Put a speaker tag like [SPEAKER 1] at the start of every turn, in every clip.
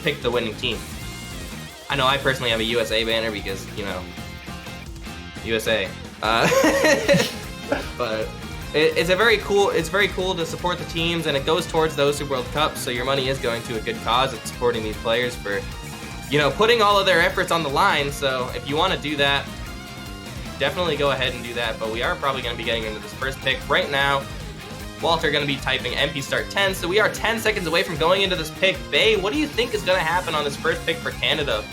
[SPEAKER 1] pick the winning team. I know I personally have a USA banner because, you know, USA. But it's very cool to support the teams, and it goes towards the OSU World Cup, so your money is going to a good cause. It's supporting these players for, you know, putting all of their efforts on the line. So if you want to do that, definitely go ahead and do that. But we are probably going to be getting into this first pick right now. Walter going to be typing MP start 10, so we are 10 seconds away from going into this pick. Bay, what do you think is going to happen on this first pick for Canada?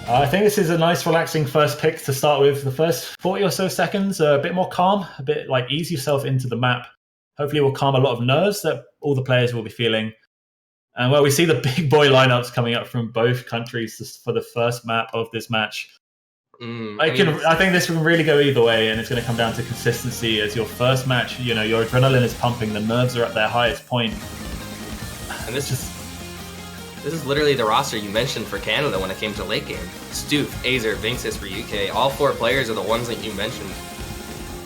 [SPEAKER 2] I think this is a nice, relaxing first pick to start with. The first 40 or so seconds are a bit more calm, a bit like ease yourself into the map. Hopefully it will calm a lot of nerves that all the players will be feeling. And well, we see the big boy lineups coming up from both countries for the first map of this match. I think this can really go either way, and it's going to come down to consistency. As your first match, you know, your adrenaline is pumping, the nerves are at their highest point.
[SPEAKER 1] And this is literally the roster you mentioned for Canada when it came to late game. Stoof, Azer, Vinxis for UK, all 4 players are the ones that you mentioned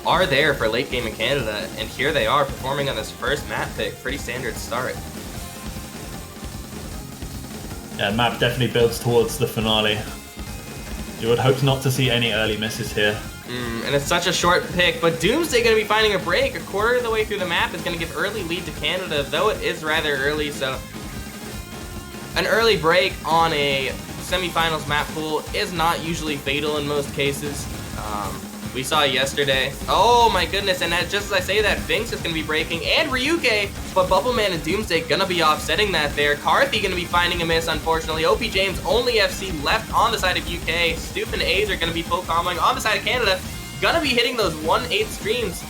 [SPEAKER 1] are there for late game in Canada, and here they are performing on this first map pick. Pretty standard start.
[SPEAKER 2] Yeah, map definitely builds towards the finale. You would hope not to see any early misses here.
[SPEAKER 1] And it's such a short pick, but Doomsday going to be finding a break. A quarter of the way through the map is going to give early lead to Canada, though it is rather early, so an early break on a semifinals map pool is not usually fatal in most cases. We saw yesterday. Oh my goodness, and just as I say that, Vinx is going to be breaking, and Ryuke, but Bubbleman and Doomsday going to be offsetting that there. Carthy going to be finding a miss, unfortunately. OP James, only FC left on the side of UK. Stoof and A's are going to be full comboing on the side of Canada. Going to be hitting those 1/8 streams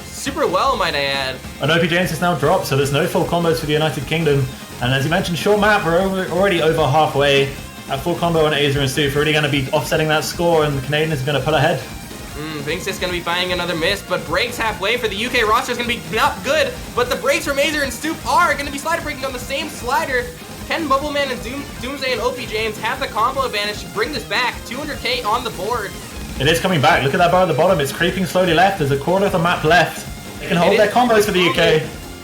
[SPEAKER 1] super well, might I add.
[SPEAKER 2] And OP James is now dropped, so there's no full combos for the United Kingdom. And as you mentioned, short map, we're already over halfway. At full combo on Azer and Stoof, already going to be offsetting that score, and the Canadians are going to pull ahead.
[SPEAKER 1] Vinx is going to be finding another miss, but breaks halfway for the UK roster is going to be not good, but the breaks from Azer and Stoof are going to be slider breaking on the same slider. Can Bubbleman and Doomsday and OP James have the combo advantage to bring this back? 200k on the board.
[SPEAKER 2] It is coming back. Look at that bar at the bottom. It's creeping slowly left. There's a quarter of the map left. They can hold their combos for the UK.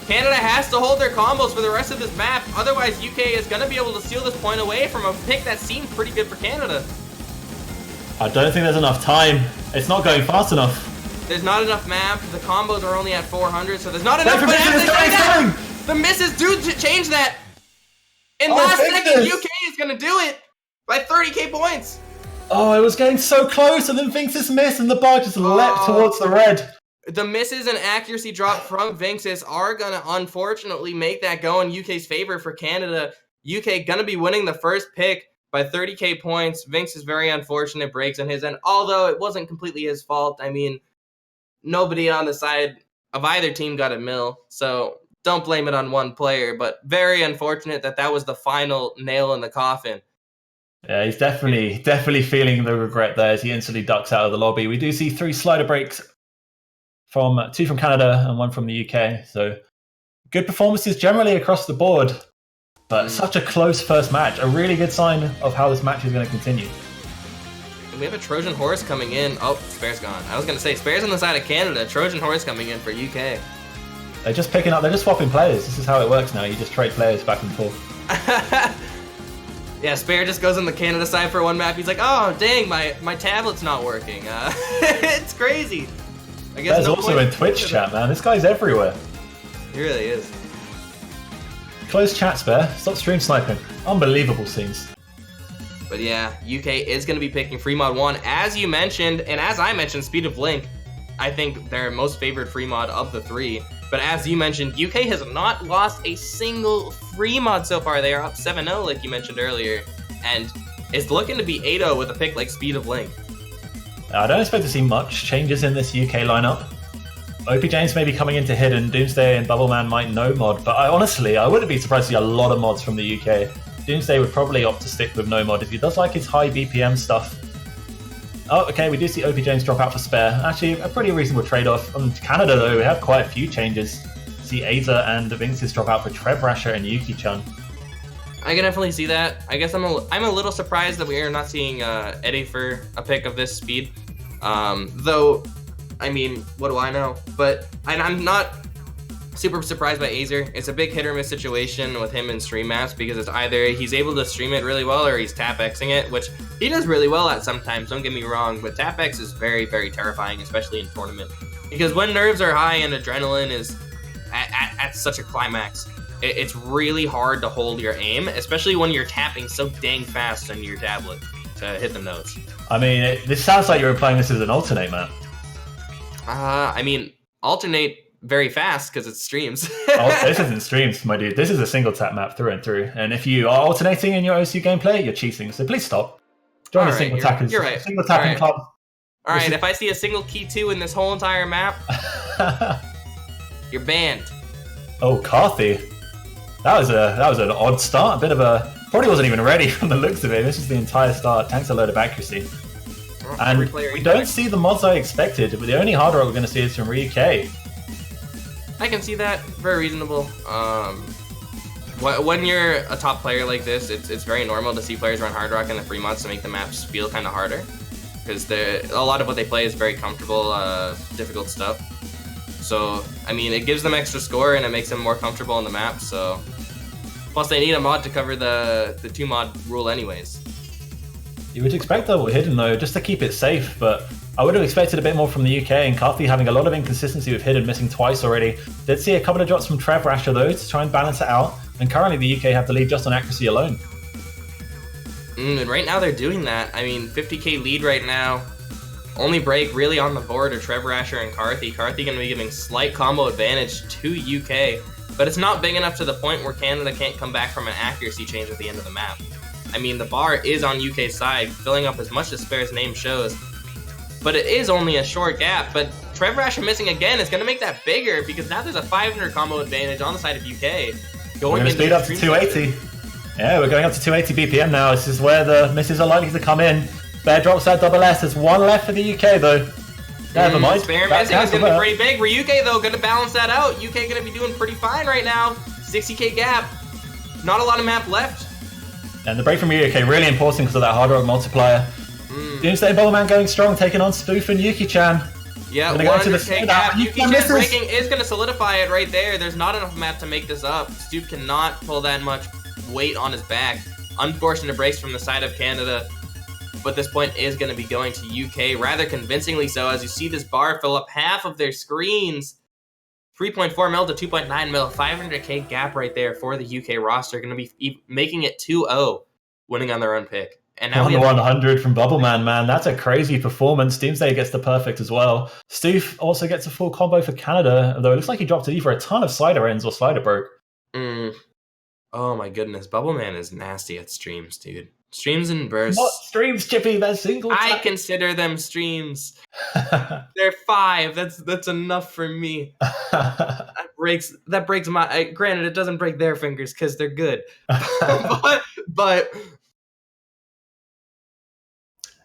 [SPEAKER 1] Canada has to hold their combos for the rest of this map, otherwise UK is going to be able to steal this point away from a pick that seemed pretty good for Canada.
[SPEAKER 2] I don't think there's enough time. It's not going fast enough.
[SPEAKER 1] There's not enough map. The combos are only at 400, so there's not enough. But as they say that, the misses do change that. In last second, UK is going to do it by 30k points.
[SPEAKER 2] Oh, it was getting so close, and then Vinxis missed, and the bar just leapt towards the red.
[SPEAKER 1] The misses and accuracy drop from Vinxis are going to unfortunately make that go in UK's favor for Canada. UK going to be winning the first pick by 30k points. Vinx is very unfortunate breaks on his end, although it wasn't completely his fault. I mean, nobody on the side of either team got a mill, so don't blame it on one player, but very unfortunate that was the final nail in the coffin.
[SPEAKER 2] Yeah, he's definitely feeling the regret there as he instantly ducks out of the lobby. We do see 3 slider breaks, from 2 from Canada and 1 from the UK, so good performances generally across the board. But such a close first match, a really good sign of how this match is going to continue.
[SPEAKER 1] We have a Trojan Horse coming in. Oh, Spare's gone. I was going to say, Spare's on the side of Canada. Trojan Horse coming in for UK.
[SPEAKER 2] They're just picking up, they're just swapping players. This is how it works now. You just trade players back and forth.
[SPEAKER 1] Yeah, Spare just goes on the Canada side for one map. He's like, oh, dang, my tablet's not working. It's crazy. I guess
[SPEAKER 2] There's also in Twitch chat, man. This guy's everywhere.
[SPEAKER 1] He really is.
[SPEAKER 2] Close chat, Spare. Stop stream sniping. Unbelievable scenes.
[SPEAKER 1] But yeah, UK is going to be picking free mod 1, as you mentioned, and as I mentioned, Speed of Link. I think their most favored free mod of the 3. But as you mentioned, UK has not lost a single free mod so far. They are up 7-0, like you mentioned earlier, and it's looking to be 8-0 with a pick like Speed of Link.
[SPEAKER 2] I don't expect to see much changes in this UK lineup. OP James may be coming into Hidden, Doomsday and Bubbleman might no mod, but I wouldn't be surprised to see a lot of mods from the UK. Doomsday would probably opt to stick with no mod if he does like his high BPM stuff. Oh, okay, we do see OP James drop out for Spare. Actually, a pretty reasonable trade-off. On Canada, though, we have quite a few changes. See Aza and Vinxis drop out for Trebrasher and Yuki-chan.
[SPEAKER 1] I can definitely see that. I guess I'm a little surprised that we are not seeing Eddie for a pick of this speed. Though, I mean, what do I know? But I'm not Super surprised by Azer. It's a big hit or miss situation with him in stream maps because it's either he's able to stream it really well or he's tap Xing it, which he does really well at sometimes, don't get me wrong, but tap X is very, very terrifying, especially in tournament. Because when nerves are high and adrenaline is at such a climax, it's really hard to hold your aim, especially when you're tapping so dang fast on your tablet to hit the notes.
[SPEAKER 2] I mean, this sounds like you were playing this as an alternate map.
[SPEAKER 1] I mean, alternate very fast because it streams.
[SPEAKER 2] Oh, this isn't streams, my dude. This is a single tap map through and through. And if you are alternating in your OC gameplay, you're cheating. So please stop. Join the single tapping.
[SPEAKER 1] You're right.
[SPEAKER 2] Single tapping club.
[SPEAKER 1] All right. If I see a single key 2 in this whole entire map, you're banned.
[SPEAKER 2] Oh, Carthy. That was an odd start. A bit of a probably wasn't even ready from the looks of it. This is the entire start. Tanks a load of accuracy. And we don't see the mods I expected. But the only hard rock we're going to see is from Ryuke.
[SPEAKER 1] I can see that. Very reasonable. When you're a top player like this, it's very normal to see players run hard rock in the free mods to make the maps feel kind of harder. Because a lot of what they play is very comfortable, difficult stuff. So, I mean, it gives them extra score and it makes them more comfortable on the map. So, plus they need a mod to cover the 2 mod rule anyways.
[SPEAKER 2] You would expect that with Hidden though, just to keep it safe, but I would have expected a bit more from the UK, and Carthy having a lot of inconsistency with Hidden, missing twice already. Did see a couple of drops from Trev Rasher though to try and balance it out, and currently the UK have the lead just on accuracy alone.
[SPEAKER 1] And right now they're doing that. I mean, 50k lead right now. Only break really on the board are Trev Rasher and Carthy. Carthy going to be giving slight combo advantage to UK, but it's not big enough to the point where Canada can't come back from an accuracy change at the end of the map. I mean, the bar is on UK's side, filling up as much as Spare's name shows, but it is only a short gap. But Trev Rasher missing again is going to make that bigger because now there's a 500 combo advantage on the side of UK.
[SPEAKER 2] We're going to speed up to 280. Yeah, we're going up to 280 BPM now. This is where the misses are likely to come in. Spare drops that double S. There's one left for the UK though. Never mind.
[SPEAKER 1] Spare missing is going to be pretty big. For UK though, going to balance that out. UK going to be doing pretty fine right now. 60k gap. Not a lot of map left.
[SPEAKER 2] And the break from UK really important because of that hard rock multiplier. Doomsday Bowman going strong, taking on Spoof and Yuki-chan.
[SPEAKER 1] Yeah, 100k gap. Yuki-chan breaking is going to solidify it right there. There's not enough map to make this up. Stoof cannot pull that much weight on his back. Unfortunate breaks from the side of Canada. But this point is going to be going to UK rather convincingly so, as you see this bar fill up half of their screens. 3.4 mil to 2.9 mil, 500k gap right there for the UK roster. Going to be making it 2-0, winning on their own pick. And now
[SPEAKER 2] 100 from Bubbleman, man. That's a crazy performance. Doomsday gets the perfect as well. Stoof also gets a full combo for Canada, although it looks like he dropped it either a ton of slider ends or slider broke.
[SPEAKER 1] Oh my goodness. Bubbleman is nasty at streams, dude. Streams and bursts.
[SPEAKER 2] What streams, Chippy? That's single time.
[SPEAKER 1] I consider them streams. They're 5. That's enough for me. That breaks my. Granted, it doesn't break their fingers because they're good. but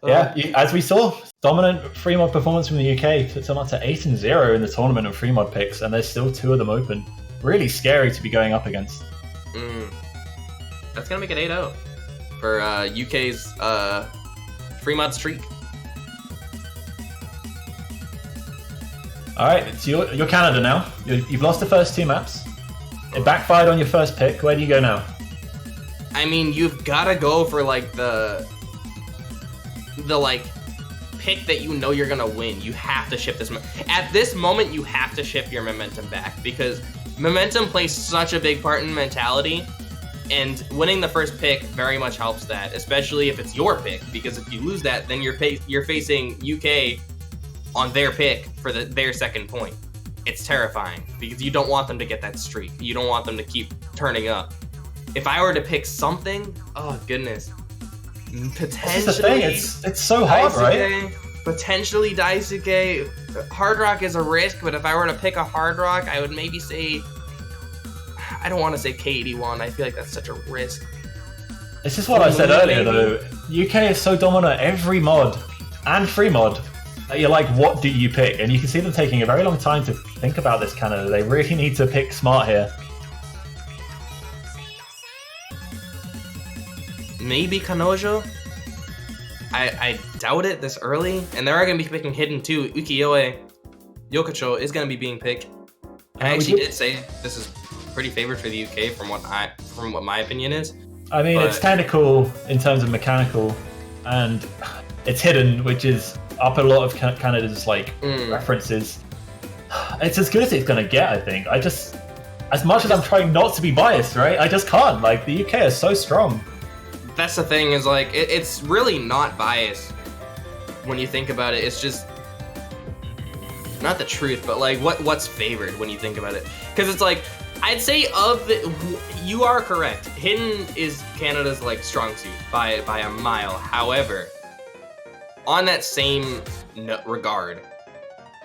[SPEAKER 2] yeah, as we saw, dominant free mod performance from the UK puts them up to 8-0 in the tournament of free mod picks, and there's still 2 of them open. Really scary to be going up against.
[SPEAKER 1] That's gonna make it 8-0 for UK's free mod streak.
[SPEAKER 2] All right, it's your Canada now. You've lost the first 2 maps. It backfired on your first pick. Where do you go now?
[SPEAKER 1] I mean, you've got to go for like the pick that you know you're gonna win. You have to shift this. At this moment, you have to shift your momentum back because momentum plays such a big part in mentality. And winning the first pick very much helps that, especially if it's your pick, because if you lose that, then you're facing UK on their pick for their second point. It's terrifying because you don't want them to get that streak. You don't want them to keep turning up. If I were to pick something, oh goodness, potentially.
[SPEAKER 2] This is the thing. It's so hard, right?
[SPEAKER 1] Potentially Daisuke. Hard rock is a risk, but if I were to pick a hard rock, I would maybe say. I don't want to say K81. I feel like that's such a risk.
[SPEAKER 2] This is what I said earlier, though. UK is so dominant every mod and free mod that you're like, what do you pick? And you can see them taking a very long time to think about this, Canada. They really need to pick smart here.
[SPEAKER 1] Maybe Kanojo? I doubt it this early. And they are going to be picking Hidden too. Ukiyo-e Yokocho is going to be being picked. I actually did say this is pretty favored for the UK from what my opinion is.
[SPEAKER 2] I mean, it's technical in terms of mechanical, and it's hidden, which is up a lot of Canada's references. It's as good as it's gonna get, I think. As much as I'm trying not to be biased, right? I just can't. Like, the UK is so strong.
[SPEAKER 1] That's the thing, is like it's really not biased when you think about it. It's just not the truth, but like what's favored when you think about it. Because it's like, I'd say you are correct. Hidden is Canada's like strong suit by a mile. However, on that same regard,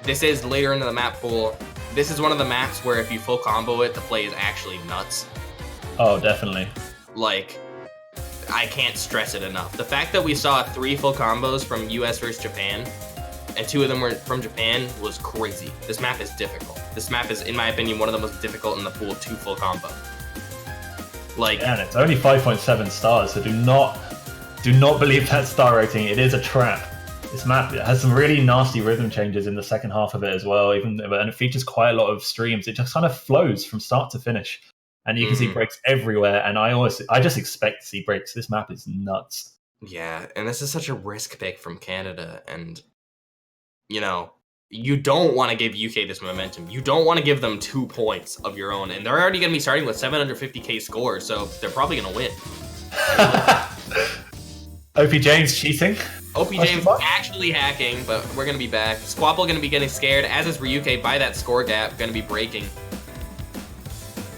[SPEAKER 1] this is later into the map pool. This is one of the maps where if you full combo it, the play is actually nuts.
[SPEAKER 2] Oh, definitely.
[SPEAKER 1] Like, I can't stress it enough. The fact that we saw 3 full combos from US versus Japan, and 2 of them were from Japan, was crazy. This map is difficult. This map is, in my opinion, one of the most difficult in the pool to full combo. Like,
[SPEAKER 2] and it's only 5.7 stars, so do not believe that star rating. It is a trap. This map has some really nasty rhythm changes in the second half of it as well, and it features quite a lot of streams. It just kind of flows from start to finish, and you can see breaks everywhere. And I just expect to see breaks. This map is nuts.
[SPEAKER 1] Yeah, and this is such a risk pick from Canada, and you know, you don't want to give UK this momentum. You don't want to give them 2 points of your own, and they're already going to be starting with 750k score, so they're probably going to win.
[SPEAKER 2] OP James cheating.
[SPEAKER 1] OP James actually hacking, but we're going to be back. Squapple going to be getting scared, as is Ryuke by that score gap, going to be breaking.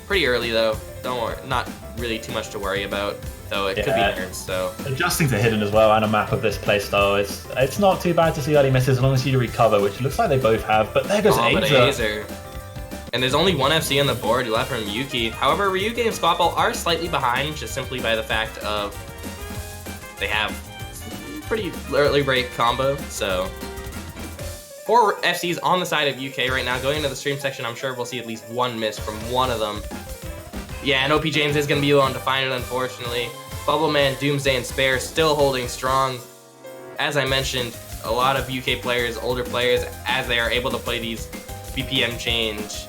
[SPEAKER 1] Pretty early, though. Don't worry. Not really too much to worry about, though it could be nerds, so.
[SPEAKER 2] Adjusting to hidden as well, and a map of this playstyle, it's not too bad to see early misses as long as you recover, which looks like they both have, but there goes Azer.
[SPEAKER 1] And there's only 1 FC on the board left from Yuki. However, Ryuke and Squapple are slightly behind, just simply by the fact of they have pretty early break combo, so 4 FCs on the side of UK right now. Going into the stream section, I'm sure we'll see at least 1 miss from one of them. Yeah, and OP James is going to be the one to find it, unfortunately. Bubbleman, Doomsday, and Spare still holding strong. As I mentioned, a lot of UK players, older players, as they are able to play these BPM change,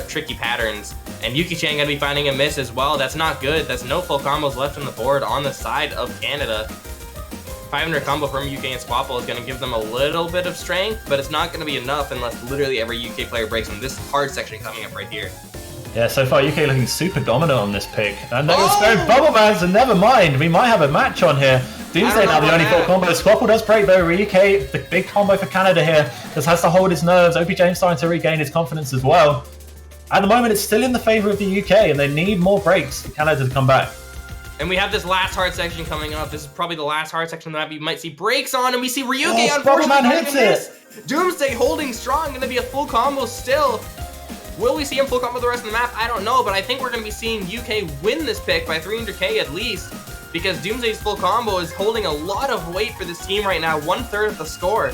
[SPEAKER 1] tricky patterns, and Yuki-chan going to be finding a miss as well. That's not good. That's no full combos left on the board on the side of Canada. 500 combo from UK and Squapple is going to give them a little bit of strength, but it's not going to be enough unless literally every UK player breaks in this hard section coming up right here.
[SPEAKER 2] Yeah, so far UK looking super dominant on this pick. And they were sparing Bubble Man, so never mind. We might have a match on here. Doomsday now the only full combo. Squapple does break though. Ryuke, the big combo for Canada here, just has to hold his nerves. OP James starting to regain his confidence as well. At the moment, it's still in the favor of the UK, and they need more breaks for Canada to come back.
[SPEAKER 1] And we have this last hard section coming up. This is probably the last hard section that you might see breaks on, and we see Ryuke unfortunately hits it. Doomsday holding strong, going to be a full combo still. Will we see him full combo the rest of the map? I don't know, but I think we're going to be seeing UK win this pick by 300k at least, because Doomsday's full combo is holding a lot of weight for this team right now, 1/3 of the score.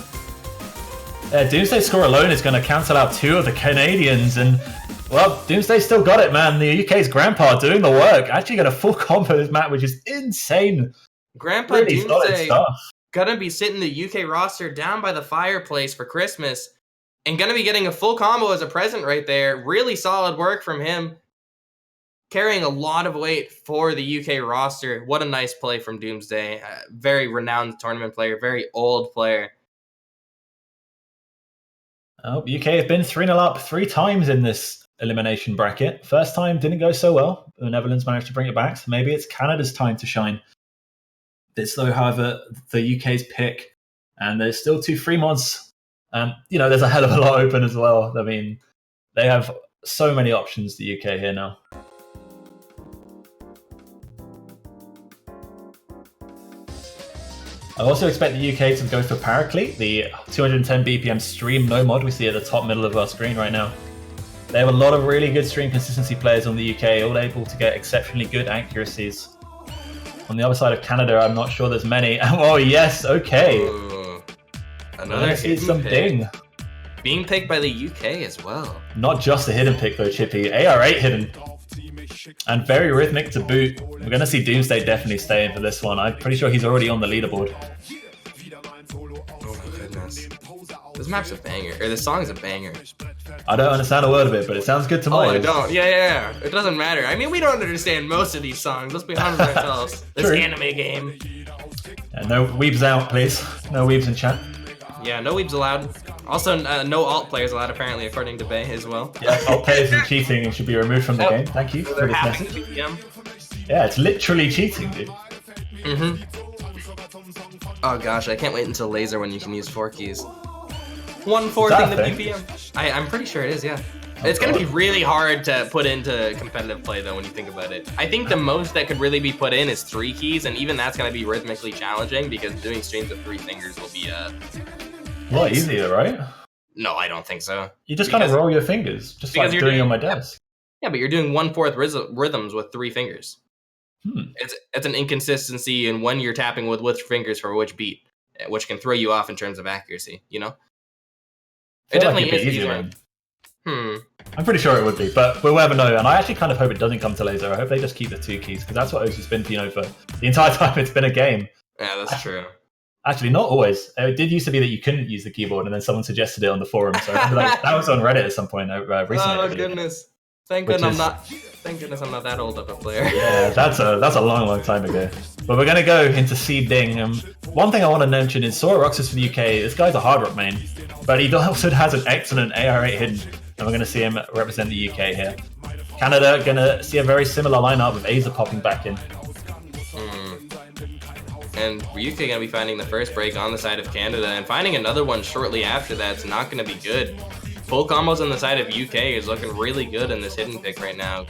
[SPEAKER 2] Doomsday's score alone is going to cancel out 2 of the Canadians, and well, Doomsday still got it, man. The UK's grandpa doing the work, actually got a full combo this map, which is insane.
[SPEAKER 1] Grandpa really Doomsday gonna be sitting the UK roster down by the fireplace for Christmas, and gonna be getting a full combo as a present right there. Really solid work from him, carrying a lot of weight for the UK roster. What a nice play from Doomsday. Very renowned tournament player, very old player.
[SPEAKER 2] Oh, UK have been 3-0 up 3 times in this elimination bracket. First time didn't go so well. The Netherlands managed to bring it back, so maybe it's Canada's time to shine. It's though, however, the UK's pick, and there's still 2 free mods. There's a hell of a lot open as well. I mean, they have so many options, the UK here now. I also expect the UK to go for Paraclete, the 210 BPM stream no mod we see at the top middle of our screen right now. They have a lot of really good stream consistency players on the UK, all able to get exceptionally good accuracies. On the other side of Canada, I'm not sure there's many. Oh yes, okay.
[SPEAKER 1] Ooh, another hidden pick. Ding. Being picked by the UK as well.
[SPEAKER 2] Not just a hidden pick though, Chippy. AR8 hidden. And very rhythmic to boot. We're going to see Doomsday definitely staying for this one. I'm pretty sure he's already on the leaderboard.
[SPEAKER 1] Oh my goodness. This map's a banger. Or this song's a banger.
[SPEAKER 2] I don't understand a word of it, but it sounds good to my
[SPEAKER 1] Oh, I
[SPEAKER 2] ears.
[SPEAKER 1] don't. Yeah. It doesn't matter. I mean, we don't understand most of these songs. Let's be honest with ourselves. This
[SPEAKER 2] True.
[SPEAKER 1] anime game.
[SPEAKER 2] No weebs out, please. No weebs in chat.
[SPEAKER 1] Yeah, no weebs allowed. Also, no alt players allowed, apparently, according to Bay as well.
[SPEAKER 2] Yeah, alt players are cheating and should be removed from the game. Thank you for
[SPEAKER 1] They're
[SPEAKER 2] this
[SPEAKER 1] having
[SPEAKER 2] message.
[SPEAKER 1] 2 p.m.
[SPEAKER 2] Yeah, it's literally cheating, dude.
[SPEAKER 1] Oh gosh, I can't wait until laser when you can use 4 keys. 1/4
[SPEAKER 2] that a
[SPEAKER 1] the
[SPEAKER 2] thing?
[SPEAKER 1] BPM. I'm pretty sure it is, yeah. It's gonna be really hard to put into competitive play though when you think about it. I think the most that could really be put in is 3 keys, and even that's gonna be rhythmically challenging because doing streams with 3 fingers will be
[SPEAKER 2] A lot easier, right?
[SPEAKER 1] No, I don't think so.
[SPEAKER 2] You just kind of roll your fingers, just like
[SPEAKER 1] you're
[SPEAKER 2] doing on my desk.
[SPEAKER 1] Yeah, but you're doing 1/4 rhythms with 3 fingers.
[SPEAKER 2] Hmm.
[SPEAKER 1] It's an inconsistency in when you're tapping with which fingers for which beat, which can throw you off in terms of accuracy, you know? It definitely is easier.
[SPEAKER 2] I'm pretty sure it would be, but we'll never know. And I actually kind of hope it doesn't come to laser. I hope they just keep the 2 keys, because that's what OG's been, for the entire time it's been a game.
[SPEAKER 1] Yeah, that's true.
[SPEAKER 2] Actually, not always. It did used to be that you couldn't use the keyboard, and then someone suggested it on the forum. So I remember that was on Reddit at some point recently.
[SPEAKER 1] Oh goodness! Thank goodness I'm not that old of a player.
[SPEAKER 2] Yeah, that's a long time ago. But we're gonna go into Seed Ding. One thing I want to mention is Sora Roxas for the UK. This guy's a hard rock main, but he also has an excellent AR8 hidden, and we're gonna see him represent the UK here. Canada gonna see a very similar lineup with Aza popping back in.
[SPEAKER 1] And UK gonna be finding the first break on the side of Canada, and finding another one shortly after that's not gonna be good. Full combos on the side of UK is looking really good in this hidden pick right now.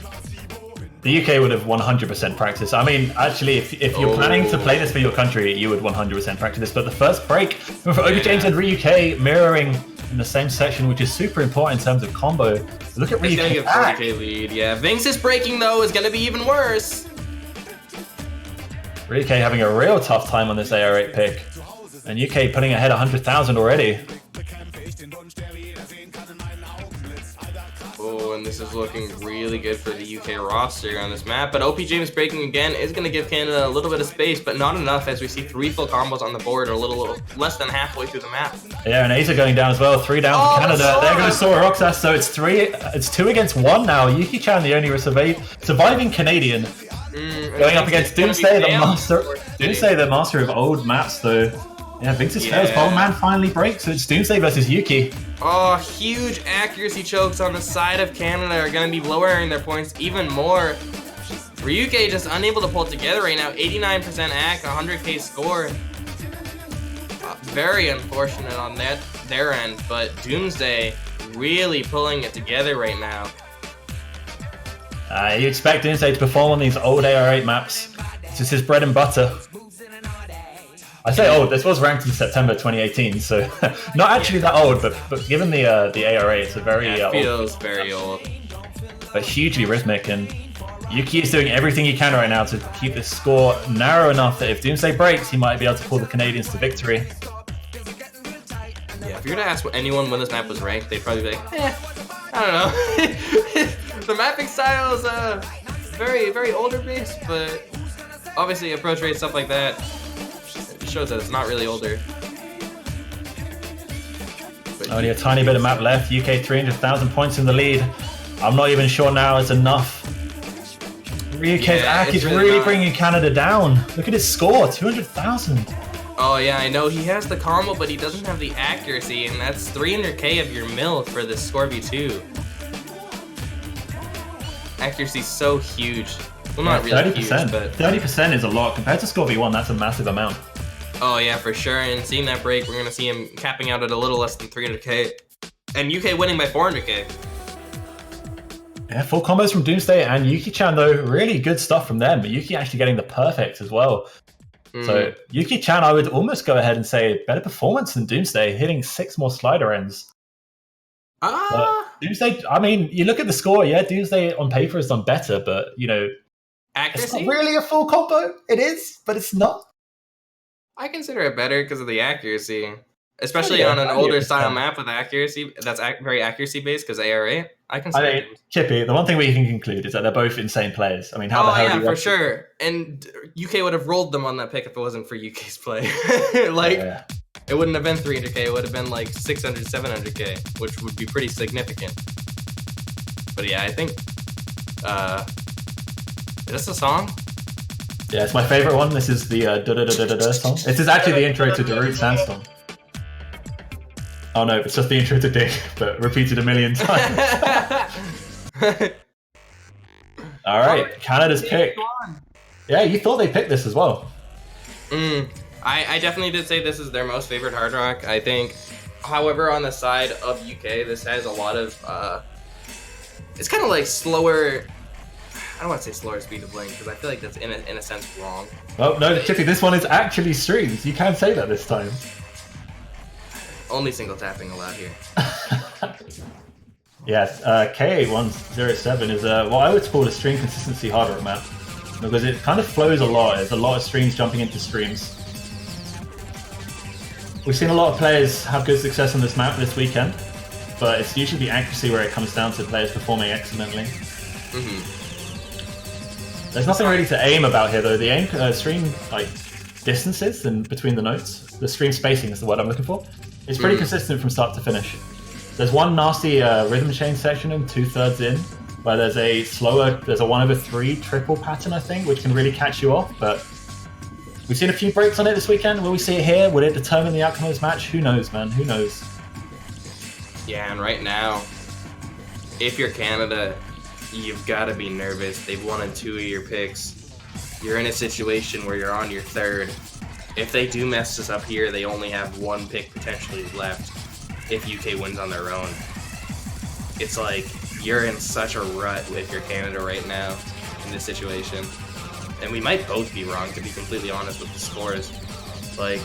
[SPEAKER 2] The UK would have 100% practiced. I mean, actually, if you're planning to play this for your country, you would 100% practice this. But the first break for Obi James and Ryuk mirroring in the same section, which is super important in terms of combo. Look at Ryuk.
[SPEAKER 1] He's gonna give 40k lead. Yeah, Vinx's breaking though is gonna be even worse.
[SPEAKER 2] Ryuk having a real tough time on this AR8 pick, and UK putting ahead 100,000 already.
[SPEAKER 1] Oh, and this is looking really good for the UK roster on this map. But OP James breaking again is going to give Canada a little bit of space, but not enough as we see 3 full combos on the board, or a little less than halfway through the map.
[SPEAKER 2] Yeah, and Aza going down as well. 3 down for Canada. There goes Sora Roxas. So it's 2 against 1 now. Yuki-chan, the only surviving Canadian, going up against Doomsday, the master of old maps, though. Yeah, Vinx's fails. Man finally breaks, so it's Doomsday versus Yuki.
[SPEAKER 1] Oh, huge accuracy chokes on the side of Canada are going to be lowering their points even more. Ryuk just unable to pull it together right now. 89% AC, 100k score. Very unfortunate on their end, but Doomsday really pulling it together right now.
[SPEAKER 2] You expect Doomsday to perform on these old AR8 maps. This is his bread and butter. I say old, this was ranked in September 2018, so not actually that old, but given the AR8, it's a very
[SPEAKER 1] it feels very old.
[SPEAKER 2] But hugely rhythmic, and Yuki is doing everything he can right now to keep this score narrow enough that if Doomsday breaks, he might be able to pull the Canadians to victory.
[SPEAKER 1] Yeah, if you were to ask anyone when this map was ranked, they'd probably be like, I don't know. The mapping style is very, very older based, but obviously approach rate, stuff like that, shows that it's not really older. But
[SPEAKER 2] only a tiny bit of map left. UK 300,000 points in the lead. I'm not even sure now it's enough. Ryuk's AC is really bringing Canada down. Look at his score, 200,000.
[SPEAKER 1] Oh yeah, I know he has the combo, but he doesn't have the accuracy, and that's 300k of your mill for this score V2. Accuracy's so huge. Well, not really
[SPEAKER 2] 30%.
[SPEAKER 1] huge, but
[SPEAKER 2] 30% is a lot compared to score V1. That's a massive amount.
[SPEAKER 1] Oh yeah, for sure. And seeing that break, we're gonna see him capping out at a little less than 300k, and UK winning by 400k.
[SPEAKER 2] Yeah, full combos from Doomsday and Yuki-chan though. Really good stuff from them. But Yuki actually getting the perfect as well. So Yuki-chan, I would almost go ahead and say better performance than Doomsday, hitting 6 more slider ends. Doomsday, I mean, you look at the score, yeah, Doomsday on paper has done better, but
[SPEAKER 1] accuracy?
[SPEAKER 2] It's not really a full combo. It is, but it's not.
[SPEAKER 1] I consider it better because of the accuracy, especially on an older style map with accuracy that's very accuracy based because ARA. I consider
[SPEAKER 2] Chippy, the one thing we can conclude is that they're both insane players. I mean, how the hell do you
[SPEAKER 1] for sure. And UK would have rolled them on that pick if it wasn't for UK's play. It wouldn't have been 300k, it would have been like 600, 700k, which would be pretty significant. But yeah, I think, is this a song?
[SPEAKER 2] Yeah, it's my favorite one. This is the da-da-da-da-da song. This is actually the intro to Darude Sandstorm. Oh no, it's just the intro to Dig, but repeated a million times. Alright, Canada's pick. Yeah, you thought they picked this as well.
[SPEAKER 1] I definitely did say this is their most favorite hard rock. I think, however, on the side of UK, this has a lot of, it's kind of like slower, I don't want to say slower speed of playing, because I feel like that's in a sense wrong.
[SPEAKER 2] Oh, no, Chippy, this one is actually streams. You can say that this time.
[SPEAKER 1] Only single tapping allowed here.
[SPEAKER 2] Yes, K8107 is what I would call a stream consistency hard rock map, because it kind of flows a lot. There's a lot of streams jumping into streams. We've seen a lot of players have good success on this map this weekend, but it's usually the accuracy where it comes down to players performing excellently. There's nothing really to aim about here, though. The aim stream like distances and between the notes, the stream spacing is the word I'm looking for. It's pretty consistent from start to finish. There's one nasty rhythm chain section in 2/3 in, where there's a 1/3 triple pattern, I think, which can really catch you off. But we've seen a few breaks on it this weekend. Will we see it here? Will it determine the outcome of this match? Who knows, man? Who knows?
[SPEAKER 1] Yeah, and right now, if you're Canada, you've got to be nervous. They've won 2 of your picks. You're in a situation where you're on your 3rd. If they do mess this up here, they only have 1 pick potentially left if UK wins on their own. It's like, you're in such a rut if you're Canada right now in this situation. And we might both be wrong, to be completely honest with the scores. Like,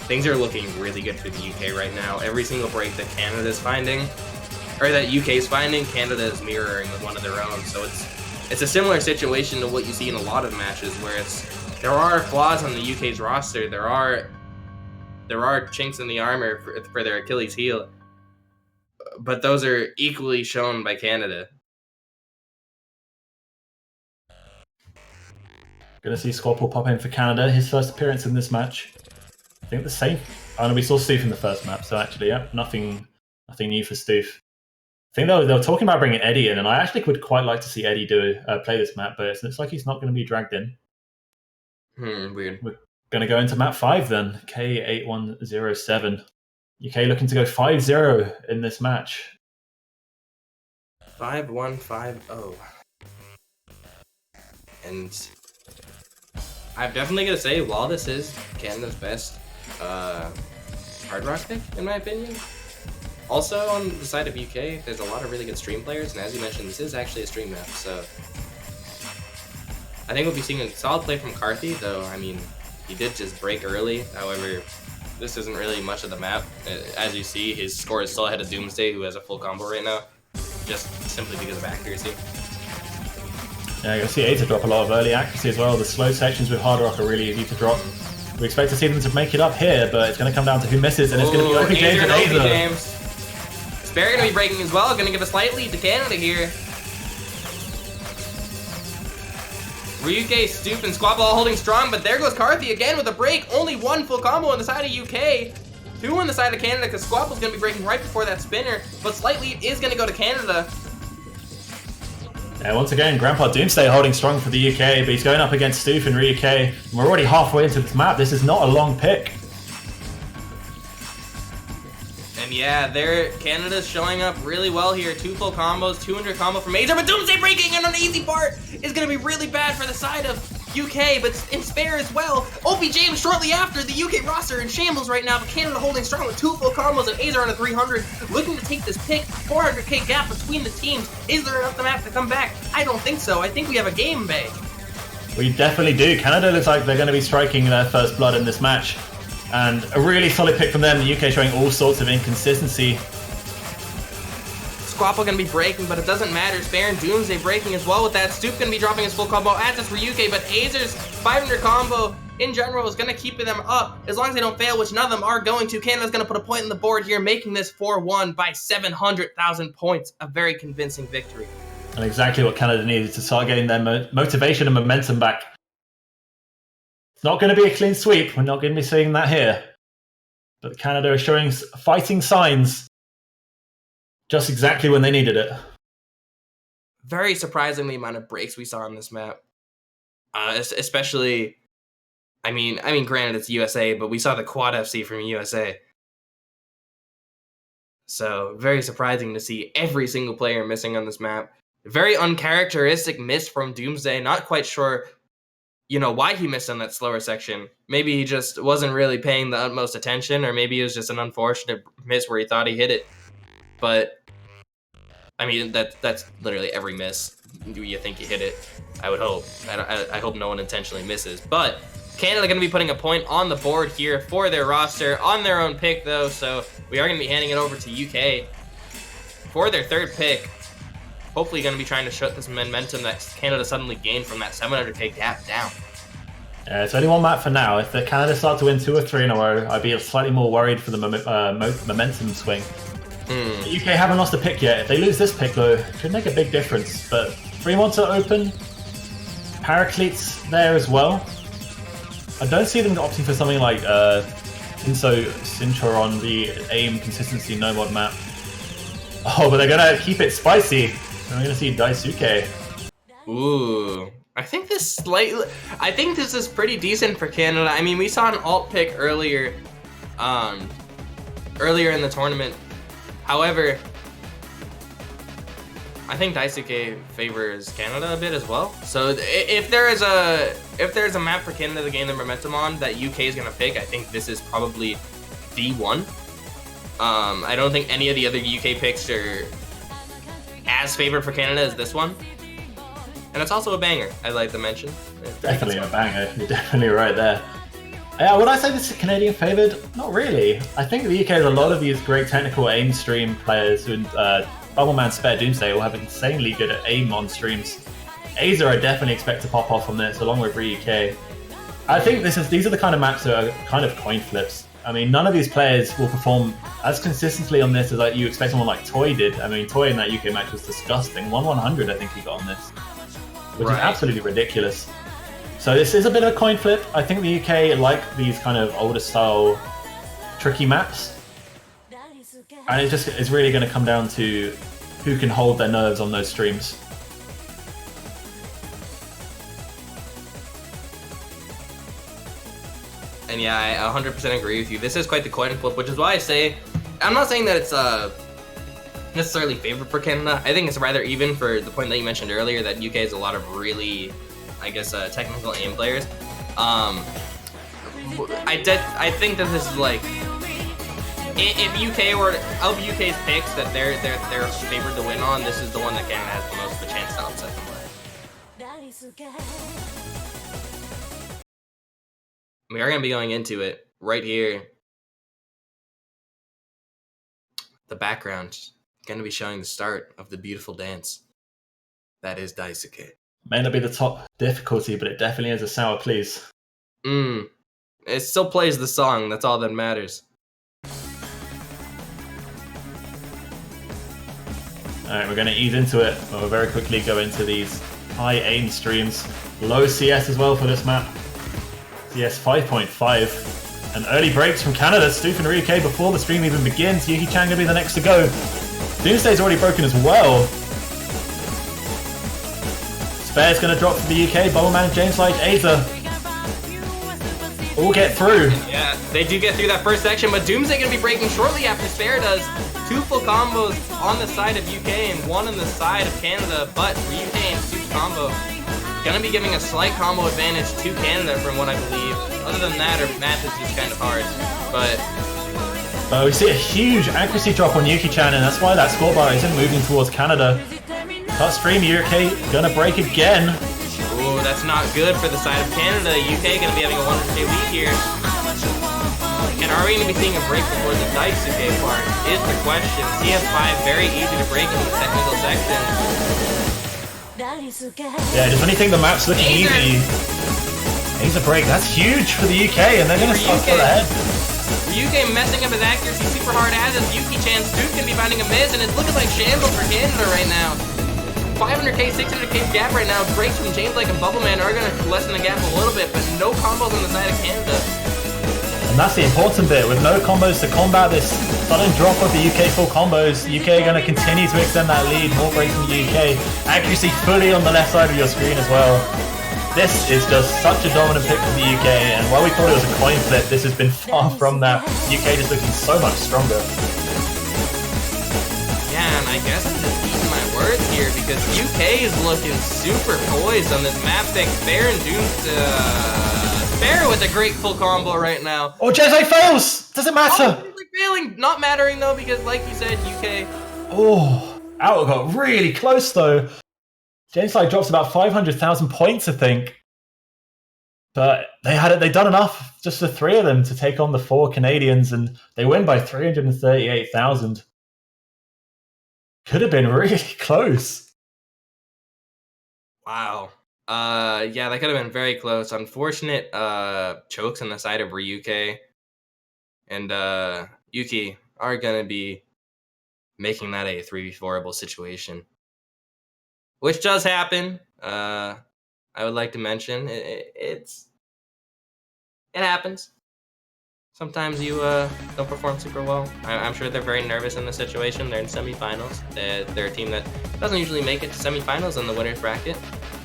[SPEAKER 1] things are looking really good for the UK right now. Every single break that Canada's finding, or that UK's finding, Canada is mirroring with one of their own. So it's a similar situation to what you see in a lot of matches, where there are flaws on the UK's roster. There are chinks in the armor for their Achilles heel, but those are equally shown by Canada.
[SPEAKER 2] Gonna see Squapple pop in for Canada, his first appearance in this match. I think the same. Oh no, we saw Stoof in the first map, so actually, yeah, nothing new for Stoof. I think they were talking about bringing Eddie in, and I actually would quite like to see Eddie play this map, but it looks like he's not going to be dragged in.
[SPEAKER 1] Weird.
[SPEAKER 2] We're going to go into map 5 then, K8107. UK looking to go 5-0 in this match.
[SPEAKER 1] 5-1-5-0. And I'm definitely going to say, while this is Canada's best hard rock pick, in my opinion, also on the side of UK, there's a lot of really good stream players, and as you mentioned, this is actually a stream map, so I think we'll be seeing a solid play from Carthy, though, I mean, he did just break early. However, this isn't really much of the map. As you see, his score is still ahead of Doomsday, who has a full combo right now, just simply because of accuracy.
[SPEAKER 2] Yeah, you'll see Aza drop a lot of early accuracy as well. The slow sections with hard rock are really easy to drop. We expect to see them to make it up here, but it's going to come down to who misses, and it's going to be OP James and Aza.
[SPEAKER 1] Spare going to be breaking as well, going to give a slight lead to Canada here. Ryuke, Stoop, and Squabble all holding strong, but there goes Carthy again with a break. Only 1 full combo on the side of UK. 2 on the side of Canada, because Squabble's going to be breaking right before that spinner, but slight lead is going to go to Canada.
[SPEAKER 2] Yeah, once again, Grandpa Doomsday holding strong for the UK, but he's going up against Stoof and Ryuke. And we're already halfway into this map. This is not a long pick.
[SPEAKER 1] And yeah, Canada's showing up really well here. 2 full combos, 200 combo from Azer, but Doomsday breaking, and an easy part is going to be really bad for the side of UK, but in spare as well. OP James shortly after, the UK roster in shambles right now, but Canada holding strong with 2 full combos, and Azer on a 300, looking to take this pick. 400k gap between the teams. Is there enough to map to come back? I don't think so. I think we have a game, Bay.
[SPEAKER 2] We definitely do. Canada looks like they're going to be striking their first blood in this match. And a really solid pick from them. The UK showing all sorts of inconsistency.
[SPEAKER 1] Squapple gonna be breaking, but it doesn't matter. Spare and Doomsday breaking as well with that. Stoop gonna be dropping his full combo, as is for UK, but Azer's 500 combo in general is gonna keep them up as long as they don't fail, which none of them are going to. Canada's gonna put a point on the board here, making this 4-1 by 700,000 points. A very convincing victory.
[SPEAKER 2] And exactly what Canada needed to start getting their motivation and momentum back. It's not going to be a clean sweep. We're not going to be seeing that here. But Canada are showing fighting signs just exactly when they needed it.
[SPEAKER 1] Very surprising the amount of breaks we saw on this map. Especially, I mean, granted it's USA, but we saw the quad FC from USA. So very surprising to see every single player missing on this map. Very uncharacteristic miss from Doomsday. Not quite sure, why he missed on that slower section. Maybe he just wasn't really paying the utmost attention, or maybe it was just an unfortunate miss where he thought he hit it. But I mean, that's literally every miss. Do you think you hit it? I would hope. I hope no one intentionally misses. But Canada going to be putting a point on the board here for their roster on their own pick, though. So we are going to be handing it over to UK for their third pick. Hopefully going to be trying to shut this momentum that Canada suddenly gained from that 700k gap down.
[SPEAKER 2] Yeah, it's only one map for now. If the Canada start to win 2 or 3 in a row, I'd be slightly more worried for the momentum swing. The UK haven't lost a pick yet. If they lose this pick, though, it could make a big difference. But Fremont are open. Paraclete's there as well. I don't see them opting for something like Sintra on the aim consistency no mod map. Oh, but they're gonna keep it spicy. We're gonna see Daisuke.
[SPEAKER 1] Ooh, I think this is pretty decent for Canada. I mean, we saw an alt pick earlier in the tournament. However, I think Daisuke favors Canada a bit as well. So if there's a map for Canada to gain their momentum on that UK is gonna pick, I think this is probably the one. I don't think any of the other UK picks are as favored for Canada as this one. And it's also a banger, I'd like to mention.
[SPEAKER 2] Definitely a banger. You're definitely right there. Yeah, would I say this is Canadian favoured? Not really. I think the UK has a lot of these great technical aim stream players who Bubbleman, Spare, Doomsday all have insanely good at aim on streams. Azer I definitely expect to pop off on this, along with UK. I think these are the kind of maps that are kind of coin flips. I mean, none of these players will perform as consistently on this as you expect someone like Toy did. I mean, Toy in that UK match was disgusting. 1/100 I think he got on this, which is absolutely ridiculous. So this is a bit of a coin flip. I think the UK like these kind of older style tricky maps. And it's really going to come down to who can hold their nerves on those streams.
[SPEAKER 1] And yeah, I 100% agree with you. This is quite the coin flip, which is why I say, I'm not saying that it's necessarily favored for Canada. I think it's rather even for the point that you mentioned earlier that UK has a lot of really, I guess, technical aim players. I think that this is like, if UK were of UK's picks that they're favored to win on, this is the one that Canada has the most of a chance to upset them with. We are going to be going into it right here. The background going to be showing the start of the beautiful dance that is Daisuke.
[SPEAKER 2] May not be the top difficulty, but it definitely is a sour please.
[SPEAKER 1] It still plays the song. That's all that matters.
[SPEAKER 2] Alright, we're going to ease into it. We'll very quickly go into these high aim streams. Low CS as well for this map. CS 5.5. And early breaks from Canada. Stoof and Ryuke before the stream even begins. Yuki-chan going to be the next to go. Doomsday's already broken as well. Spare's going to drop for the UK. Bubbleman, James Light, Azer all get through.
[SPEAKER 1] Yeah, they do get through that first section, but Doomsday going to be breaking shortly after Spare does. 2 full combos on the side of UK and 1 on the side of Canada, but Ryuke and Stoof's combo gonna be giving a slight combo advantage to Canada from what I believe. Other than that, our math is just kind of hard, but...
[SPEAKER 2] we see a huge accuracy drop on Yuki-chan, and that's why that scorebar isn't moving towards Canada. Cut stream, UK gonna break again.
[SPEAKER 1] Ooh, that's not good for the side of Canada. UK gonna be having a 100k lead here. And are we going to be seeing a break before the Daisuke part is the question. CS5 very easy to break in the technical section.
[SPEAKER 2] Yeah, just when you think the map's looking easy, Azer break, that's huge for the UK, and they're going to start for ahead.
[SPEAKER 1] UK messing up his accuracy super hard as Yuki-chan. Stoop can be finding a miss, and it's looking like shambles for Canada right now. 500k, 600k gap right now. Breaks from James Lake and Bubbleman are going to lessen the gap a little bit, but no combos on the side of Canada.
[SPEAKER 2] And that's the important bit. With no combos to combat this sudden drop of the UK full combos, UK are going to continue to extend that lead. More breaks from the UK. Accuracy fully on the left side of your screen as well. This is just such a dominant pick from the UK, and while we thought it was a coin flip, this has been far from that. UK just looking so much stronger.
[SPEAKER 1] Yeah, and I guess I'm just eating my words here because UK is looking super poised on this map pick. Spare and Doom, Spare with a great full combo right now.
[SPEAKER 2] Oh, Jeze fails! Does it matter?
[SPEAKER 1] Oh, failing, not mattering though, because like you said, UK.
[SPEAKER 2] Oh, Out got really close though. James drops about 500,000 points, I think. But they'd done enough, just the three of them, to take on the four Canadians, and they win by 338,000. Could have been really close.
[SPEAKER 1] Wow. Yeah, that could have been very close. Unfortunate chokes on the side of Ryuke. And Yuki are going to be making that a 3v4able situation. Which does happen. I would like to mention it happens. Sometimes you don't perform super well. I'm sure they're very nervous in the situation. They're in semifinals. They're a team that doesn't usually make it to semifinals in the winner's bracket.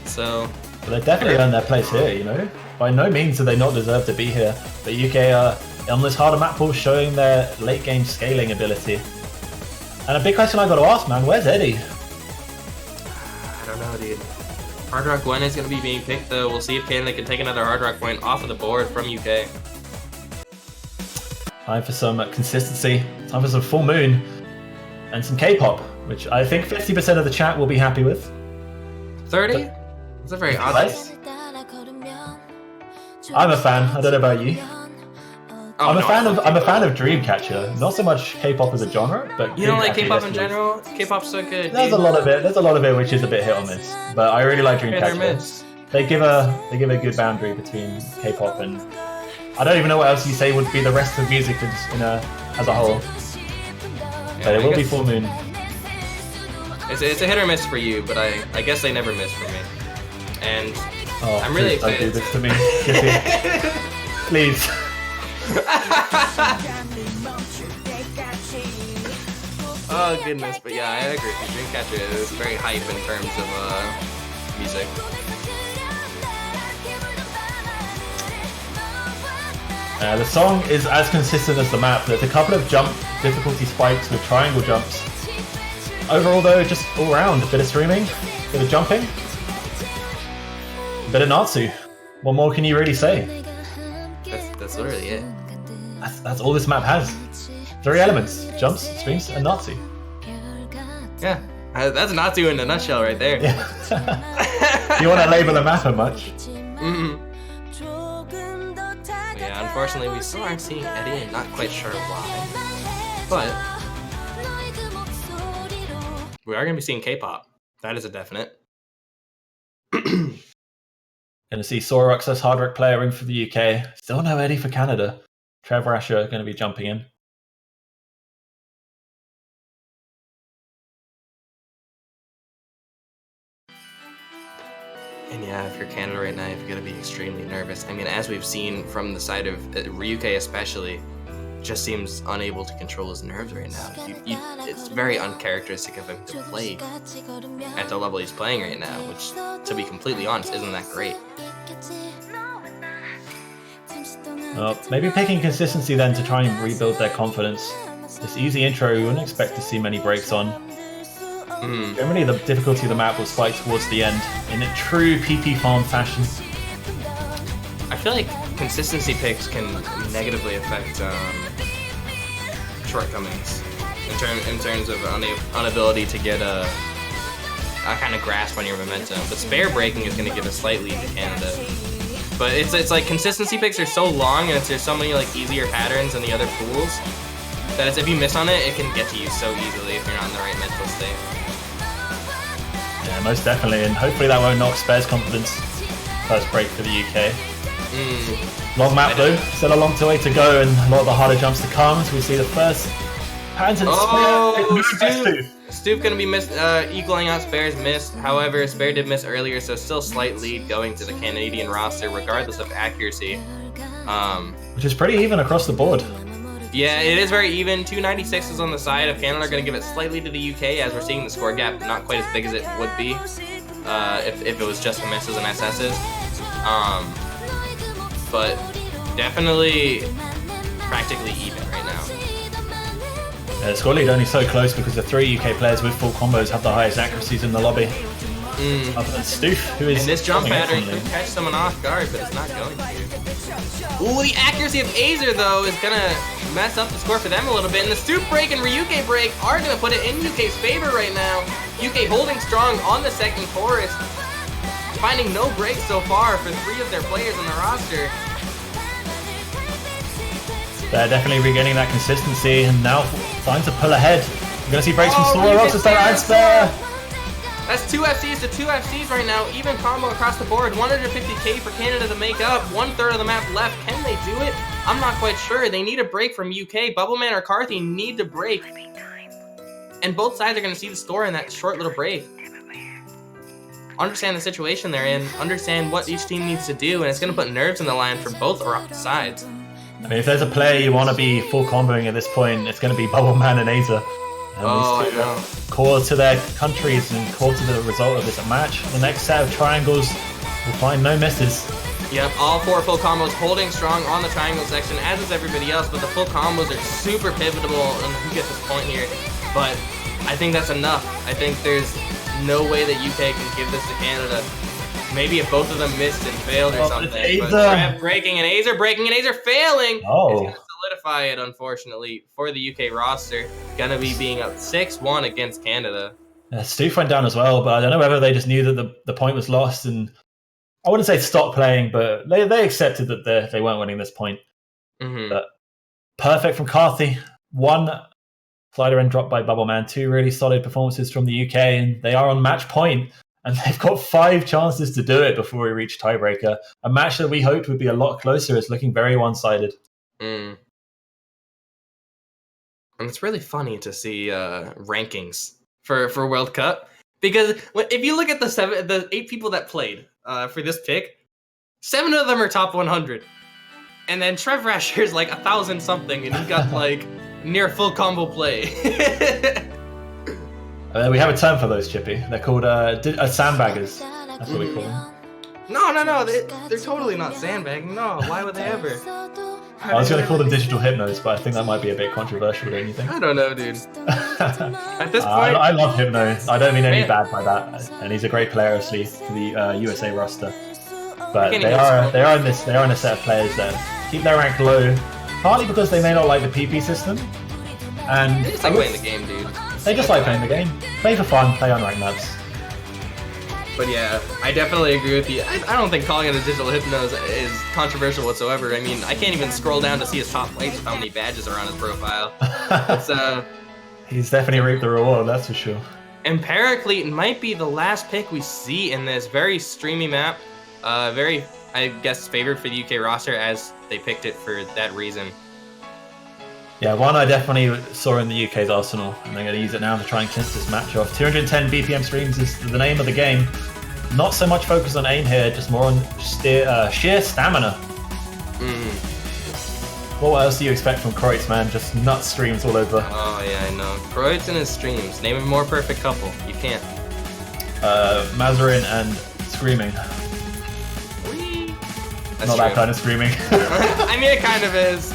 [SPEAKER 1] So,
[SPEAKER 2] but they definitely earned their place here, you know? By no means do they not deserve to be here. But UK are on this harder map pool showing their late game scaling ability. And a big question I got to ask, man, where's Eddie?
[SPEAKER 1] I don't know, dude. Hard Rock 1 is going to be being picked, though. We'll see if Canada can take another Hard Rock point off of the board from UK.
[SPEAKER 2] Time for some consistency. Time for some Full Moon. And some K-pop, which I think 50% of the chat will be happy with.
[SPEAKER 1] 30? That's a very odd
[SPEAKER 2] place. I'm a fan. I don't know about you.
[SPEAKER 1] Oh,
[SPEAKER 2] I'm a fan of Dreamcatcher. Not so much K-pop as a genre, but
[SPEAKER 1] you don't like K-pop in general? K-pop's so good.
[SPEAKER 2] There's a lot of it. There's a lot of it which is a bit hit or miss. But I really like Dreamcatcher. They give a good boundary between K-pop and I don't even know what else you say would be the rest of music as a whole.
[SPEAKER 1] Yeah,
[SPEAKER 2] but it will be Full Moon.
[SPEAKER 1] It's a hit or miss for you, but I guess they never miss for me. And I'm really excited.
[SPEAKER 2] Don't do this to me. Please.
[SPEAKER 1] Oh goodness, but yeah, I agree with you. Dreamcatcher is very hype in terms of music.
[SPEAKER 2] The song is as consistent as the map. There's a couple of jump difficulty spikes with triangle jumps. Overall though, just all around, a bit of streaming, a bit of jumping, a bit of Natsu. What more can you really say?
[SPEAKER 1] That's literally it.
[SPEAKER 2] That's all this map has. 3 elements: jumps, streams, and Natsu.
[SPEAKER 1] Yeah, that's Natsu in a nutshell right there.
[SPEAKER 2] Yeah. You want to label a map much?
[SPEAKER 1] Mm-hmm. Yeah, unfortunately we still aren't seeing Eddie and not quite sure why. But we are going to be seeing K-pop. That is a definite.
[SPEAKER 2] Going to see Sorux as hard rock player in for the UK. Still no Eddie for Canada. Trevor Asher going to be jumping in.
[SPEAKER 1] And yeah, if you're Canada right now, you're going to be extremely nervous. I mean, as we've seen from the side of Ryuke especially, just seems unable to control his nerves right now. It's very uncharacteristic of him to play at the level he's playing right now, which, to be completely honest, isn't that great.
[SPEAKER 2] Maybe picking consistency then to try and rebuild their confidence. This easy intro, we wouldn't expect to see many breaks on. Generally, the difficulty of the map will spike towards the end, in a true PP farm fashion.
[SPEAKER 1] I feel like consistency picks can negatively affect shortcomings in terms of inability to get a kind of grasp on your momentum. But spare breaking is going to give a slight lead to Canada. But it's like consistency picks are so long, and there's so many like easier patterns than the other pools that if you miss on it, it can get to you so easily if you're not in the right mental state.
[SPEAKER 2] Yeah, most definitely, and hopefully that won't knock Spare's confidence. First break for the UK. Long map though, still a long way to go, and a lot of the harder jumps to come. So we see the first patterns and Spare.
[SPEAKER 1] Stoop gonna be equaling out Spare's miss. However, Spare did miss earlier, so still slight lead going to the Canadian roster, regardless of accuracy.
[SPEAKER 2] Which is pretty even across the board.
[SPEAKER 1] Yeah, it is very even. 296 is on the side of Canada. Going to give it slightly to the UK, as we're seeing the score gap not quite as big as it would be if it was just for misses and SSs. But definitely practically even right now.
[SPEAKER 2] The score lead only so close because the 3 UK players with full combos have the highest accuracies in the lobby. Other than Stoof, who is...
[SPEAKER 1] And this jump pattern could catch someone off guard, but it's not going to. Ooh, the accuracy of Azer, though, is going to mess up the score for them a little bit. And the Stoof break and Ryuke break are going to put it in UK's favor right now. UK holding strong on the second chorus, finding no breaks so far for 3 of their players on the roster.
[SPEAKER 2] They're definitely regaining that consistency, and now time to pull ahead. We're going to see breaks from Sora, Rockstar, and Spare.
[SPEAKER 1] That's 2 FCs to 2 FCs right now. Even combo across the board. 150k for Canada to make up. 1/3 of the map left. Can they do it? I'm not quite sure. They need a break from UK. Bubbleman or Carthy need to break. And both sides are going to see the score in that short little break. Understand the situation they're in. Understand what each team needs to do. And it's going to put nerves in the line for both sides.
[SPEAKER 2] I mean, if there's a player you want to be full comboing at this point, it's going to be Bubbleman and Azer. And these two are core to their countries and core to the result of this match. The next set of triangles will find no misses.
[SPEAKER 1] Yep, all 4 full combos holding strong on the triangle section, as is everybody else, but the full combos are super pivotal on who gets this point here. But I think that's enough. I think there's no way that UK can give this to Canada. Maybe if both of them missed and failed or something. But Trev breaking and Azer failing. It's going to solidify it, unfortunately, for the UK roster. Gonna be being up 6-1 against Canada.
[SPEAKER 2] Stoof went down as well, but I don't know whether they just knew that the point was lost, and I wouldn't say stop playing, but they accepted that they weren't winning this point. But perfect from Carthy. 1 slider end drop by Bubbleman. 2 really solid performances from the UK, and they are on match point. And they've got 5 chances to do it before we reach tiebreaker. A match that we hoped would be a lot closer is looking very one-sided.
[SPEAKER 1] And it's really funny to see rankings for World Cup, because if you look at the 8 people that played for this pick, 7 of them are top 100, and then Trev Rasher's like 1,000 something, and he got like near full combo play.
[SPEAKER 2] We have a term for those, Chippy. They're called sandbaggers. That's what we call them.
[SPEAKER 1] No, they're totally not sandbagging. No, why would they ever?
[SPEAKER 2] I was going to call them digital hypnos, but I think that might be a bit controversial, don't you think?
[SPEAKER 1] I don't know, dude. At this point...
[SPEAKER 2] I love Hypno. I don't mean any bad by that. And he's a great player, obviously, for the USA roster. But they are in a set of players that keep their rank low, partly because they may not like the PP system. And
[SPEAKER 1] they just like playing the game, dude.
[SPEAKER 2] They just like playing the game. Play for fun, play on ranked maps.
[SPEAKER 1] But yeah, I definitely agree with you. I don't think calling it a digital hypnos is controversial whatsoever. I mean, I can't even scroll down to see his top plays with how many badges are on his profile.
[SPEAKER 2] He's definitely reaped the reward, that's for sure.
[SPEAKER 1] And Paraclete might be the last pick we see in this very streamy map. Very, I guess, favored for the UK roster, as they picked it for that reason.
[SPEAKER 2] Yeah, one I definitely saw in the UK's arsenal, and they're going to use it now to try and clinch this match off. 210 BPM streams is the name of the game. Not so much focus on aim here, just more on sheer stamina. What else do you expect from Kreutz, man? Just nut streams all over.
[SPEAKER 1] Oh yeah, I know. Kreutz and his streams. Name a more perfect couple. You can't.
[SPEAKER 2] Mazarin and Screaming. Not that kind of screaming.
[SPEAKER 1] I mean, it kind of is.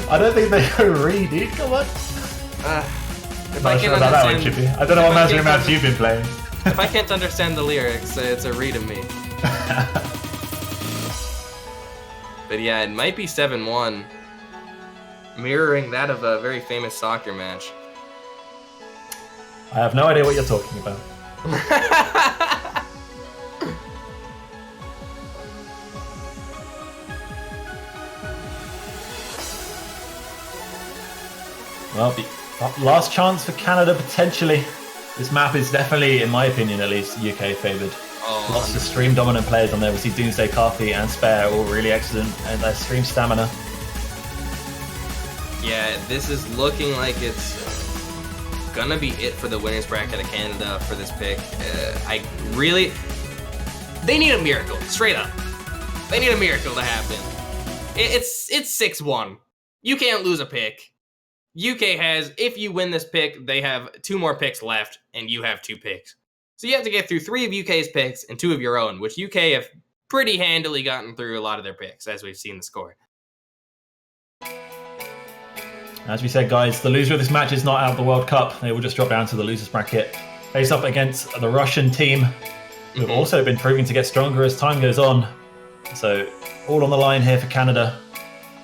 [SPEAKER 2] I don't think they go re, dude. Come on. Not sure about that one, Chippy. I don't know what Mazarin maps you've been playing.
[SPEAKER 1] If I can't understand the lyrics, it's a read of me. But yeah, it might be 7-1. Mirroring that of a very famous soccer match.
[SPEAKER 2] I have no idea what you're talking about. Well, the last chance for Canada, potentially. This map is definitely, in my opinion at least, UK favoured. Lots of stream dominant players on there. We see Doomsday, Carthy and Spare all really excellent, and their stream stamina.
[SPEAKER 1] Yeah, this is looking like it's gonna be it for the winners bracket of Canada for this pick. They need a miracle, straight up. They need a miracle to happen. It's 6-1. You can't lose a pick. UK has, if you win this pick, they have 2 more picks left, and you have 2 picks. So you have to get through 3 of UK's picks and 2 of your own, which UK have pretty handily gotten through a lot of their picks, as we've seen the score.
[SPEAKER 2] As we said, guys, the loser of this match is not out of the World Cup. They will just drop down to the losers bracket. Face up against the Russian team, who have also been proving to get stronger as time goes on. So, all on the line here for Canada.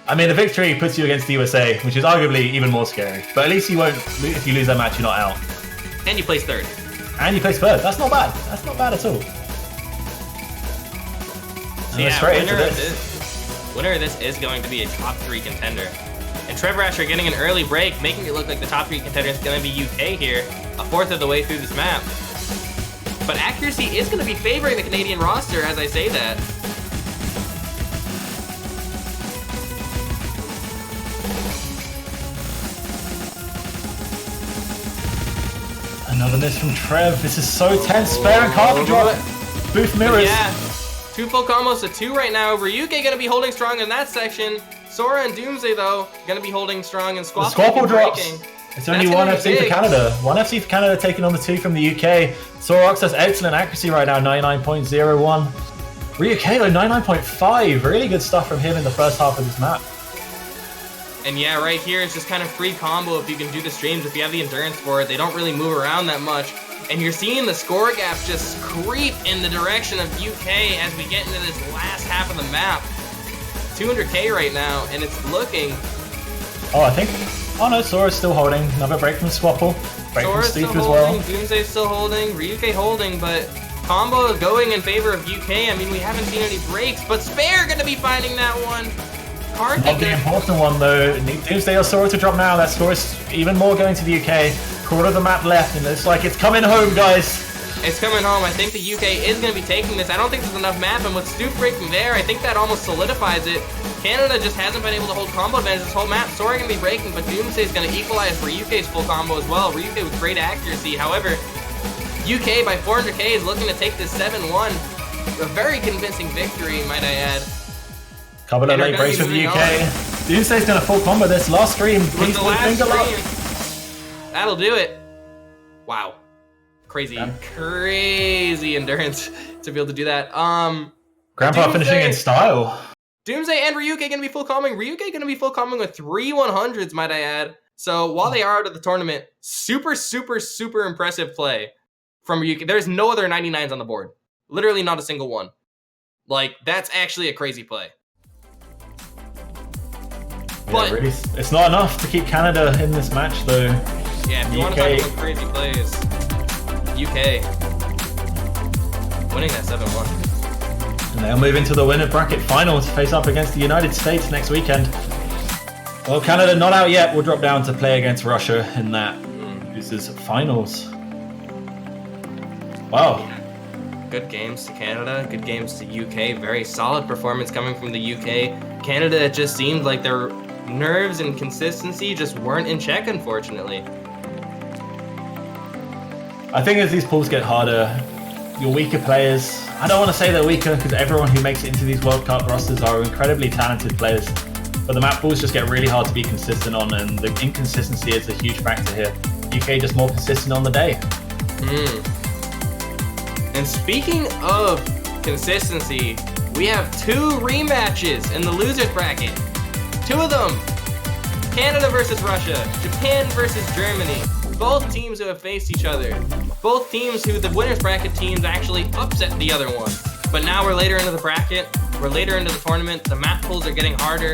[SPEAKER 2] I mean, the victory puts you against the USA, which is arguably even more scary. But at least you won't, if you lose that match, you're not out.
[SPEAKER 1] And you place 3rd.
[SPEAKER 2] And you place 3rd. That's not bad. That's not bad at all.
[SPEAKER 1] So yeah, winner of this is going to be a top 3 contender. And Trevor Asher getting an early break, making it look like the top 3 contender is going to be UK here, a 4th of the way through this map. But accuracy is going to be favoring the Canadian roster as I say that.
[SPEAKER 2] Another miss from Trev. This is so tense. Spare and carpet drop. Booth mirrors.
[SPEAKER 1] Yeah. 2 full combos to 2 right now. Ryuke going to be holding strong in that section. Sora and Doomsday, though, going to be holding strong, and
[SPEAKER 2] Squapple drops. It's only 1 FC for Canada. 1 FC for Canada taking on the 2 from the UK. Sorox has excellent accuracy right now, 99.01. Ryuke, though, 99.5. Really good stuff from him in the first half of this map.
[SPEAKER 1] And yeah, right here, it's just kind of free combo if you can do the streams, if you have the endurance for it. They don't really move around that much. And you're seeing the score gap just creep in the direction of UK as we get into this last half of the map. 200k right now, and it's looking...
[SPEAKER 2] Oh, I think... Oh no, Sora's still holding. Another break from Squapple. Break
[SPEAKER 1] Sora's
[SPEAKER 2] from Steve
[SPEAKER 1] still
[SPEAKER 2] as
[SPEAKER 1] holding,
[SPEAKER 2] well.
[SPEAKER 1] Doomsday's still holding, Ryuke holding, but combo is going in favor of UK. I mean, we haven't seen any breaks, but Spare gonna be finding that one.
[SPEAKER 2] Not the important one though. Doomsday or Sora to drop now. That score is even more going to the UK. Quarter of the map left, and it's like it's coming home, guys.
[SPEAKER 1] It's coming home. I think the UK is going to be taking this. I don't think there's enough map, and with Stoop breaking there, I think that almost solidifies it. Canada just hasn't been able to hold combo advantage this whole map. Sora going to be breaking, but Doomsday is going to equalize for UK's full combo as well. Ryuke with great accuracy. However, UK by 400k is looking to take this 7-1. A very convincing victory, might I add.
[SPEAKER 2] Couple of late breaks for the UK. Doomsday's going to full combo this last stream. Please put finger up.
[SPEAKER 1] That'll do it. Wow. Crazy endurance to be able to do that.
[SPEAKER 2] Grandpa
[SPEAKER 1] Doomsday,
[SPEAKER 2] finishing in style.
[SPEAKER 1] Doomsday and Ryuke going to be full combing. Ryuke going to be full combing with 3 100s, might I add. So while they are out of the tournament, super impressive play from Ryuke. There's no other 99s on the board. Literally not a single one. Like, that's actually a crazy play.
[SPEAKER 2] Yeah, really, it's not enough to keep Canada in this match, though.
[SPEAKER 1] Yeah, if you want to talk about crazy plays, UK winning that 7-1.
[SPEAKER 2] And they'll move into the winner bracket final to face up against the United States next weekend. Well, Canada not out yet. We'll drop down to play against Russia in that. This is finals. Wow.
[SPEAKER 1] Good games to Canada, good games to UK. Very solid performance coming from the UK. Canada, it just seemed like their nerves and consistency just weren't in check, unfortunately.
[SPEAKER 2] I think as these pools get harder, your weaker players, I don't want to say they're weaker because everyone who makes it into these World Cup rosters are incredibly talented players, but the map pools just get really hard to be consistent on, and the inconsistency is a huge factor here. UK just more consistent on the day.
[SPEAKER 1] And speaking of consistency, we have 2 rematches in the losers bracket. 2 of them, Canada versus Russia, Japan versus Germany. Both teams who have faced each other. Both teams who the winners bracket teams actually upset the other one. But now we're later into the bracket, we're later into the tournament, the map pools are getting harder,